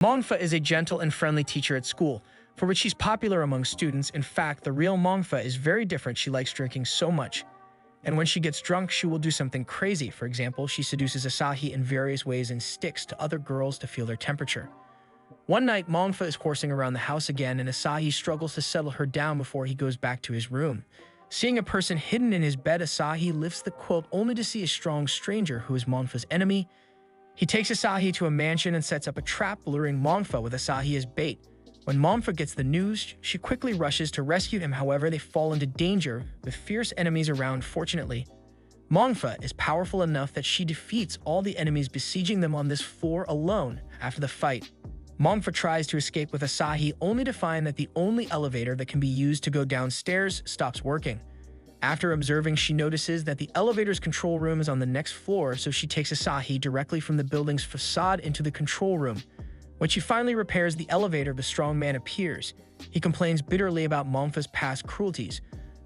Mongfa is a gentle and friendly teacher at school, for which she's popular among students. In fact, the real Mongfa is very different. She likes drinking so much. And when she gets drunk, she will do something crazy. For example, she seduces Asahi in various ways and sticks to other girls to feel their temperature. One night, Mongfa is horsing around the house again, and Asahi struggles to settle her down before he goes back to his room. Seeing a person hidden in his bed, Asahi lifts the quilt only to see a strong stranger who is Mongfa's enemy. He takes Asahi to a mansion and sets up a trap, luring Mongfa with Asahi as bait. When Mongfa gets the news, she quickly rushes to rescue him. However, they fall into danger with fierce enemies around. Fortunately, Mongfa is powerful enough that she defeats all the enemies besieging them on this floor alone. After the fight, Mongfa tries to escape with Asahi, only to find that the only elevator that can be used to go downstairs stops working. After observing, she notices that the elevator's control room is on the next floor, so she takes Asahi directly from the building's facade into the control room. When she finally repairs the elevator, the strong man appears. He complains bitterly about Mongfa's past cruelties.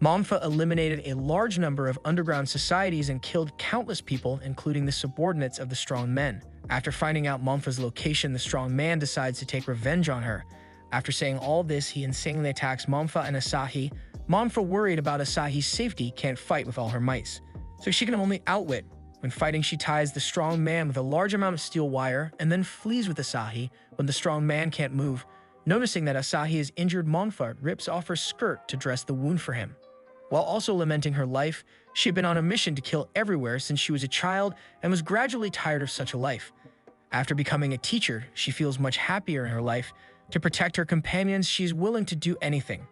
Mongfa eliminated a large number of underground societies and killed countless people, including the subordinates of the strong men. After finding out Mongfa's location, the strong man decides to take revenge on her. After saying all this, he insanely attacks Mongfa and Asahi. Mongfa, worried about Asahi's safety, can't fight with all her might, so she can only outwit. When fighting, she ties the strong man with a large amount of steel wire and then flees with Asahi when the strong man can't move. Noticing that Asahi is injured, Mongfa rips off her skirt to dress the wound for him. While also lamenting her life, she had been on a mission to kill everywhere since she was a child and was gradually tired of such a life. After becoming a teacher, she feels much happier in her life. To protect her companions, she is willing to do anything.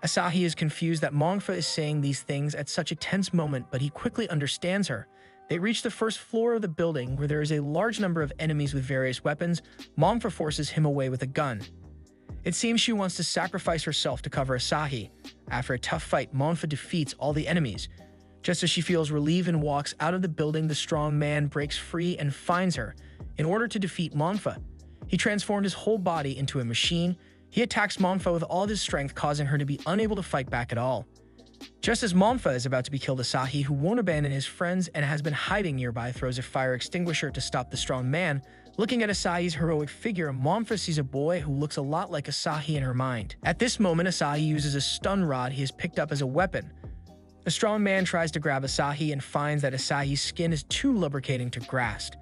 Asahi is confused that Mongfa is saying these things at such a tense moment, but he quickly understands her. They reach the first floor of the building, where there is a large number of enemies with various weapons. Mongfa forces him away with a gun. It seems she wants to sacrifice herself to cover Asahi. After a tough fight, Mongfa defeats all the enemies. Just as she feels relieved and walks out of the building, the strong man breaks free and finds her. In order to defeat Mongfa, he transformed his whole body into a machine. He attacks Mongfa with all his strength, causing her to be unable to fight back at all. Just as Mongfa is about to be killed, Asahi, who won't abandon his friends and has been hiding nearby, throws a fire extinguisher to stop the strong man. Looking at Asahi's heroic figure, Mongfa sees a boy who looks a lot like Asahi in her mind. At this moment, Asahi uses a stun rod he has picked up as a weapon. The strong man tries to grab Asahi and finds that Asahi's skin is too lubricating to grasp.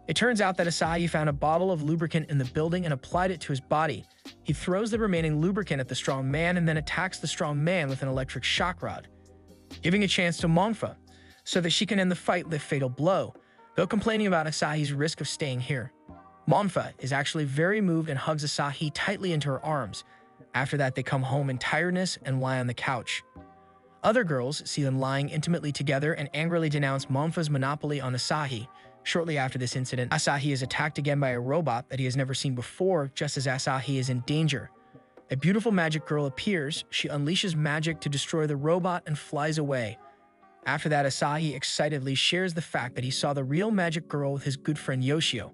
It turns out that Asahi found a bottle of lubricant in the building and applied it to his body. He throws the remaining lubricant at the strong man and then attacks the strong man with an electric shock rod, giving a chance to Mongfa so that she can end the fight with a fatal blow. Though complaining about Asahi's risk of staying here, Mongfa is actually very moved and hugs Asahi tightly into her arms. After that, they come home in tiredness and lie on the couch. Other girls see them lying intimately together and angrily denounce Mongfa's monopoly on Asahi. Shortly after this incident, Asahi is attacked again by a robot that he has never seen before. Just as Asahi is in danger, a beautiful magic girl appears. She unleashes magic to destroy the robot and flies away. After that, Asahi excitedly shares the fact that he saw the real magic girl with his good friend Yoshio.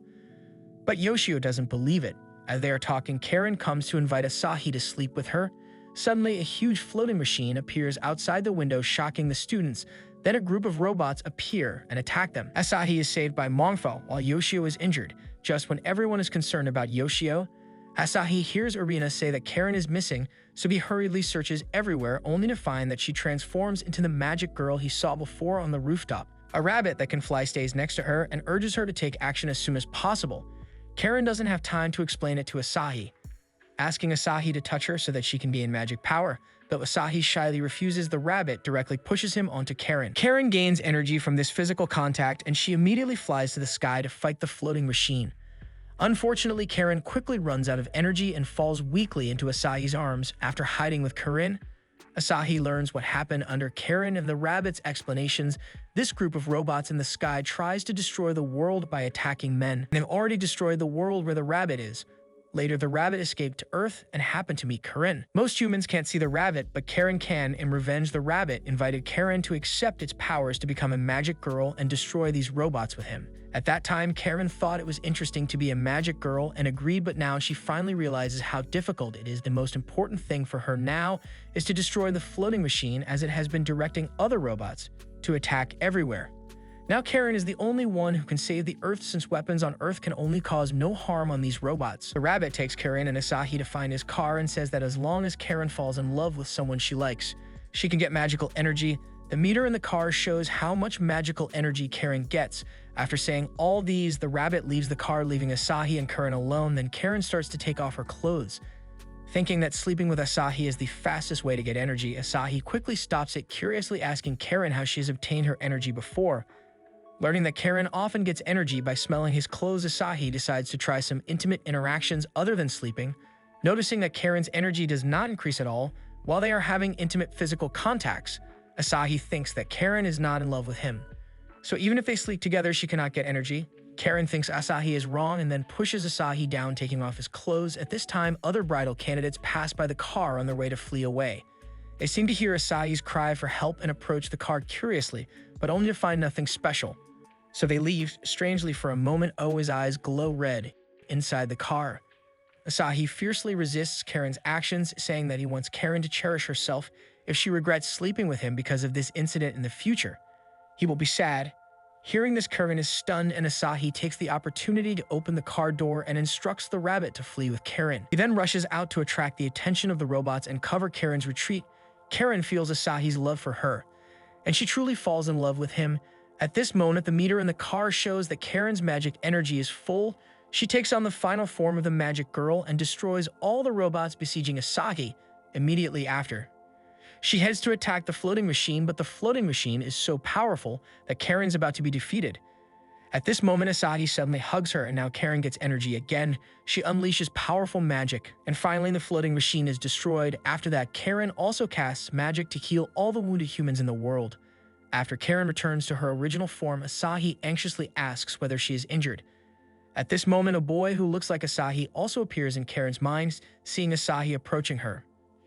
But Yoshio doesn't believe it. As they are talking, Karin comes to invite Asahi to sleep with her. Suddenly, a huge floating machine appears outside the window, shocking the students. Then a group of robots appear and attack them. Asahi is saved by Mongfa while Yoshio is injured. Just when everyone is concerned about Yoshio, Asahi hears Irina say that Karin is missing, so he hurriedly searches everywhere, only to find that she transforms into the magic girl he saw before on the rooftop. A rabbit that can fly stays next to her and urges her to take action as soon as possible. Karin doesn't have time to explain it to Asahi, asking Asahi to touch her so that she can be in magic power. But Asahi shyly refuses. The rabbit directly pushes him onto Karin. Karin gains energy from this physical contact, and she immediately flies to the sky to fight the floating machine. Unfortunately, Karin quickly runs out of energy and falls weakly into Asahi's arms. After hiding with Karin, Asahi learns what happened under Karin and the rabbit's explanations. This group of robots in the sky tries to destroy the world by attacking men. They've already destroyed the world where the rabbit is. Later, the rabbit escaped to Earth and happened to meet Karin. Most humans can't see the rabbit, but Karin can. In revenge, the rabbit invited Karin to accept its powers to become a magic girl and destroy these robots with him. At that time, Karin thought it was interesting to be a magic girl and agreed, but now she finally realizes how difficult it is. The most important thing for her now is to destroy the floating machine, as it has been directing other robots to attack everywhere. Now Karin is the only one who can save the Earth since weapons on Earth can only cause no harm on these robots. The rabbit takes Karin and Asahi to find his car and says that as long as Karin falls in love with someone she likes, she can get magical energy. The meter in the car shows how much magical energy Karin gets. After saying all these, the rabbit leaves the car, leaving Asahi and Karin alone. Then Karin starts to take off her clothes. Thinking that sleeping with Asahi is the fastest way to get energy, Asahi quickly stops it, curiously asking Karin how she has obtained her energy before. Learning that Karin often gets energy by smelling his clothes, Asahi decides to try some intimate interactions other than sleeping. Noticing that Karin's energy does not increase at all while they are having intimate physical contacts, Asahi thinks that Karin is not in love with him. So even if they sleep together, she cannot get energy. Karin thinks Asahi is wrong and then pushes Asahi down, taking off his clothes. At this time, other bridal candidates pass by the car on their way to flee away. They seem to hear Asahi's cry for help and approach the car curiously, but only to find nothing special. So they leave. Strangely, for a moment, Aoi's eyes glow red inside the car. Asahi fiercely resists Karin's actions, saying that he wants Karin to cherish herself. If she regrets sleeping with him because of this incident in the future, he will be sad. Hearing this, Karin is stunned, and Asahi takes the opportunity to open the car door and instructs the rabbit to flee with Karin. He then rushes out to attract the attention of the robots and cover Karin's retreat. Karin feels Asahi's love for her, and she truly falls in love with him. At this moment, the meter in the car shows that Karin's magic energy is full. She takes on the final form of the magic girl and destroys all the robots besieging Asahi immediately after. She heads to attack the floating machine, but the floating machine is so powerful that Karin's about to be defeated. At this moment, Asahi suddenly hugs her, and now Karin gets energy again. She unleashes powerful magic, and finally the floating machine is destroyed. After that, Karin also casts magic to heal all the wounded humans in the world. After Karin returns to her original form, Asahi anxiously asks whether she is injured. At this moment, a boy who looks like Asahi also appears in Karin's mind, seeing Asahi approaching her.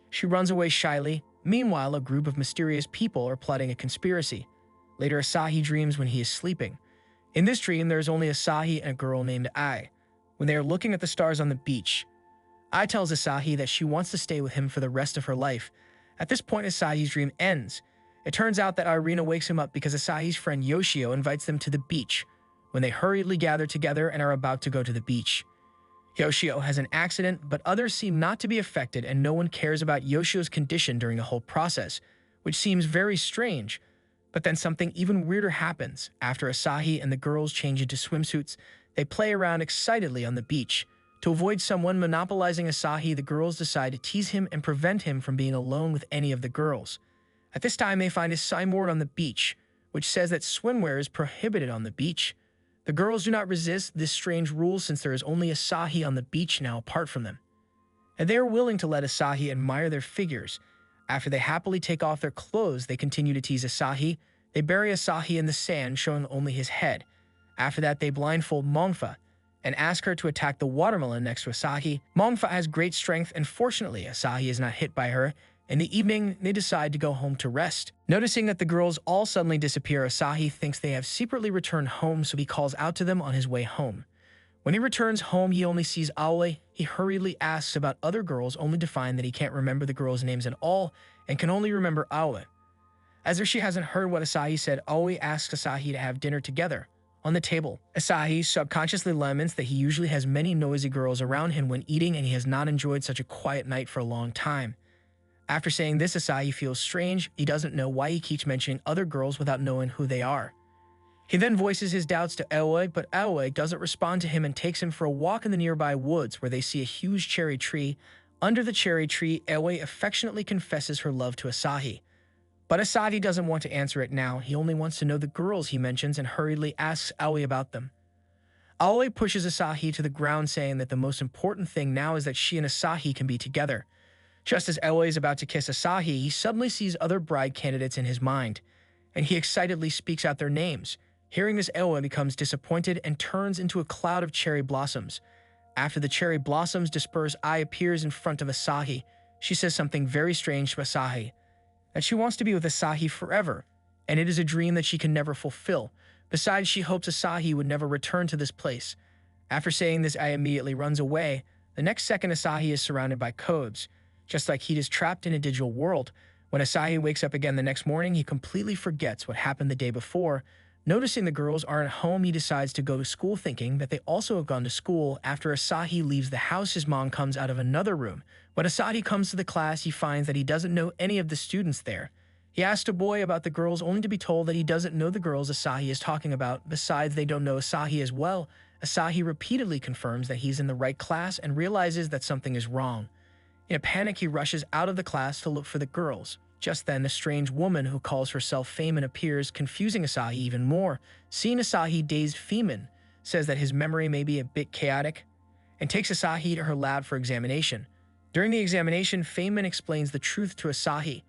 She runs away shyly. Meanwhile, a group of mysterious people are plotting a conspiracy. Later, Asahi dreams when he is sleeping. In this dream, there is only Asahi and a girl named Ai. When they are looking at the stars on the beach, Ai tells Asahi that she wants to stay with him for the rest of her life. At this point, Asahi's dream ends. It turns out that R3nai wakes him up because Asahi's friend Yoshio invites them to the beach. When they hurriedly gather together and are about to go to the beach, Yoshio has an accident, but others seem not to be affected, and no one cares about Yoshio's condition during the whole process, which seems very strange. But then something even weirder happens. After Asahi and the girls change into swimsuits, they play around excitedly on the beach. To avoid someone monopolizing Asahi, the girls decide to tease him and prevent him from being alone with any of the girls. At this time, they find a signboard on the beach, which says that swimwear is prohibited on the beach. The girls do not resist this strange rule since there is only Asahi on the beach now apart from them, and they are willing to let Asahi admire their figures. After they happily take off their clothes, they continue to tease Asahi. They bury Asahi in the sand, showing only his head. After that, they blindfold Mongfa and ask her to attack the watermelon next to Asahi. Mongfa has great strength, and fortunately, Asahi is not hit by her. In the evening, they decide to go home to rest. Noticing that the girls all suddenly disappear, Asahi thinks they have secretly returned home, so he calls out to them on his way home. When he returns home, he only sees Aoi. He hurriedly asks about other girls, only to find that he can't remember the girls' names at all and can only remember Aoi. As if she hasn't heard what Asahi said, Aoi asks Asahi to have dinner together. On the table, Asahi subconsciously laments that he usually has many noisy girls around him when eating, and he has not enjoyed such a quiet night for a long time. After saying this, Asahi feels strange. He doesn't know why he keeps mentioning other girls without knowing who they are. He then voices his doubts to Aoi, but Aoi doesn't respond to him and takes him for a walk in the nearby woods, where they see a huge cherry tree. Under the cherry tree, Aoi affectionately confesses her love to Asahi. But Asahi doesn't want to answer it now. He only wants to know the girls he mentions and hurriedly asks Aoi about them. Aoi pushes Asahi to the ground, saying that the most important thing now is that she and Asahi can be together. Just as Aoi is about to kiss Asahi, he suddenly sees other bride candidates in his mind, and he excitedly speaks out their names. Hearing this, Aoi becomes disappointed and turns into a cloud of cherry blossoms. After the cherry blossoms disperse, Ai appears in front of Asahi. She says something very strange to Asahi, that she wants to be with Asahi forever, and it is a dream that she can never fulfill. Besides, she hopes Asahi would never return to this place. After saying this, Ai immediately runs away. The next second, Asahi is surrounded by codes. Just like he is trapped in a digital world. When Asahi wakes up again the next morning, he completely forgets what happened the day before. Noticing the girls aren't home, he decides to go to school thinking that they also have gone to school. After Asahi leaves the house, his mom comes out of another room. When Asahi comes to the class, he finds that he doesn't know any of the students there. He asks a boy about the girls, only to be told that he doesn't know the girls Asahi is talking about. Besides, they don't know Asahi as well. Asahi repeatedly confirms that he's in the right class and realizes that something is wrong. In a panic, he rushes out of the class to look for the girls. Just then, a strange woman who calls herself Feynman appears, confusing Asahi even more. Seeing Asahi dazed, Feynman says that his memory may be a bit chaotic and takes Asahi to her lab for examination. During the examination, Feynman explains the truth to Asahi.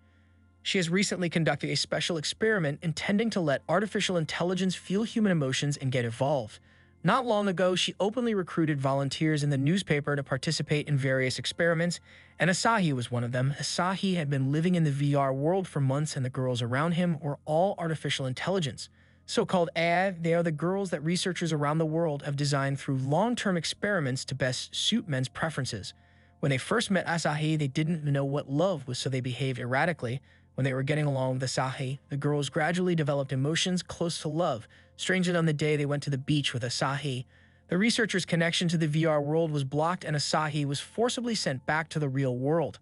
She has recently conducted a special experiment intending to let artificial intelligence feel human emotions and get evolved. Not long ago, she openly recruited volunteers in the newspaper to participate in various experiments, and Asahi was one of them. Asahi had been living in the VR world for months, and the girls around him were all artificial intelligence. So-called AI, they are the girls that researchers around the world have designed through long-term experiments to best suit men's preferences. When they first met Asahi, they didn't know what love was, so they behaved erratically. When they were getting along with Asahi, the girls gradually developed emotions close to love. Strangely, on the day they went to the beach with Asahi, the researcher's connection to the VR world was blocked and Asahi was forcibly sent back to the real world.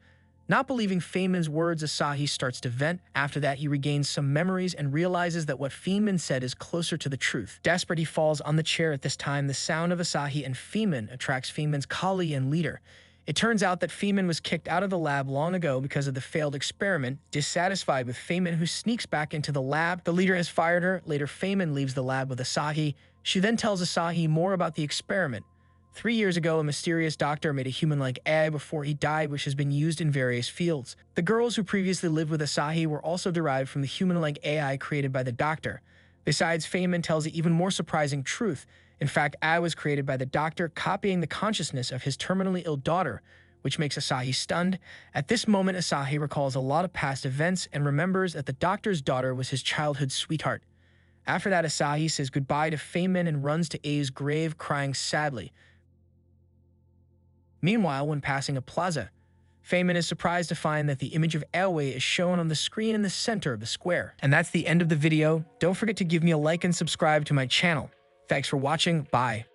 Not believing Feynman's words, Asahi starts to vent. After that, he regains some memories and realizes that what Feynman said is closer to the truth. Desperate, he falls on the chair. At this time, the sound of Asahi and Feynman attracts Feynman's colleague and leader. It turns out that Feynman was kicked out of the lab long ago because of the failed experiment. Dissatisfied with Feynman, who sneaks back into the lab, the leader has fired her. Later, Feynman leaves the lab with Asahi. She then tells Asahi more about the experiment. 3 years ago, a mysterious doctor made a human-like AI before he died, which has been used in various fields. The girls who previously lived with Asahi were also derived from the human-like AI created by the doctor. Besides, Feynman tells an even more surprising truth. In fact, AI was created by the doctor, copying the consciousness of his terminally ill daughter, which makes Asahi stunned. At this moment, Asahi recalls a lot of past events and remembers that the doctor's daughter was his childhood sweetheart. After that, Asahi says goodbye to Feynman and runs to A's grave, crying sadly. Meanwhile, when passing a plaza, Feynman is surprised to find that the image of Aoi is shown on the screen in the center of the square. And that's the end of the video. Don't forget to give me a like and subscribe to my channel. Thanks for watching. Bye.